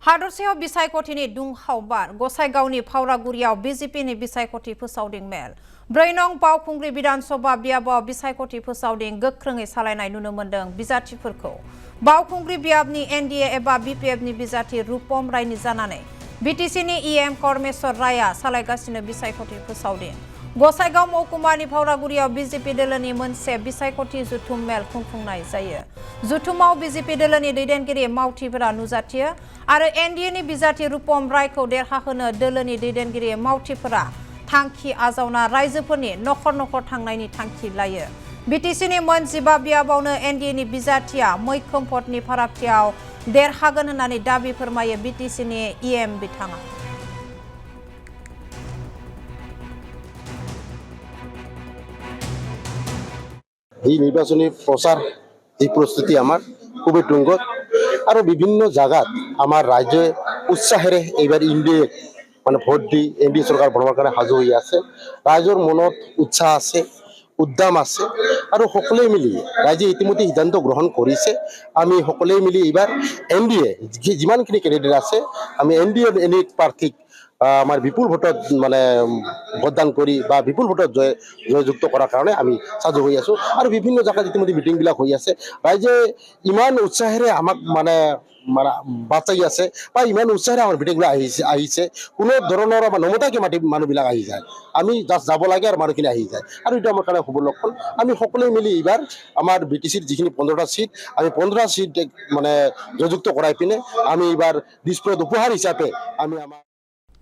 हादरसायाव बिसायख'थिनि दुंहावबार गसाइगावनि फावरागुरियाव बिजेपिनि बिसायख'थि फोसावदिं मेल 4 नं बावखुंग्रि बिधानसभा बियाबाव बिसायख'थि फोसावदिं गोख्रोङै सालायनाय नुनो मोन्दों बिजाथिफोरखौ बावखुंग्रि बियाबनि एनडीए एबा बीपीएफनि बिजाथि रूपम रायनि जानानै बीटीसीनि ईएम करमेश्वर राया सालायगासिनो बिसायख'थि फोसावदिं गसाइगाव महकुमानि फावरागुरियाव बीजेपी दोलोनि मोनसे बिसायख'थि जुथुम मेल खुंफुंनाय जायो। जुथुमाव बीजेपी दोलोनि दैदेनगिरि मावथिफोरा नुजाथियो आरो एनडीएनि बिजाथि रूपम रायखौ देरहाहोनो दोलोनि दैदेनगिरि मावथिफोरा थांखि आजावना रायजोफोरनि नखर नखर थांनायनि थांखि लायो। बीटीसीनि मोन 15 बियाबावनो एनडीएनि बिजाथिया मैखोम भटनि फारागथियाव देरहागोन होननानै दाबि फोरमायो बीटीसीनि ईएम बिथाङा। এই নির্বাচনী প্রচার এই প্রস্তুতি আমার খুবই তুঙ্গত আর বিভিন্ন জায়গাত আমার রাজ্যে উৎসাহেৰে এইবাৰ এনডিএ মানে ভোট দি এনডিএ সৰকাৰ বনাবৰ কাৰণে সাজু হৈ আছে। ৰাইজৰ মনত উৎসাহ আছে, উদ্যম আছে আৰু সকলোৱে মিলি ৰাইজে ইতিমধ্যে সিদ্ধান্ত গ্ৰহণ কৰিছে। আমি সকলোৱে মিলি এইবাৰ এনডিএ যিমানখিনি কেণ্ডিডেট আছে আমি এনডিএ প্ৰাৰ্থীক আমাৰ বিপুল ভোটত মানে ভোটদান কৰি বা বিপুল ভোটত জয়যুক্ত কৰাৰ কাৰণে আমি সাজু হৈ আছো আৰু বিভিন্ন জায়গাত ইতিমধ্যে মিটিংবিলাক হৈ আছে। ৰাইজে ইমান উৎসাহেৰে আমাক মানে বাচাই আছে বা ইমান উৎসাহেৰে আমাৰ মিটিংবিলাক আহিছে কোনো ধৰণৰ নমতাকে মাতি মানুহবিলাক আহি যায়। আমি জাষ্ট যাব লাগে আৰু মানুহখিনি আহি যায় আৰু এইটো আমাৰ কাৰণে শুভ লক্ষণ। আমি সকলোৱে মিলি এইবাৰ আমাৰ বিটিচিৰ যিখিনি 15টা সিট আমি 15টা সিট মানে জয়যুক্ত কৰাই পিনে আমি এইবাৰ দিছপুৰত উপহাৰ হিচাপে আমি আমাৰ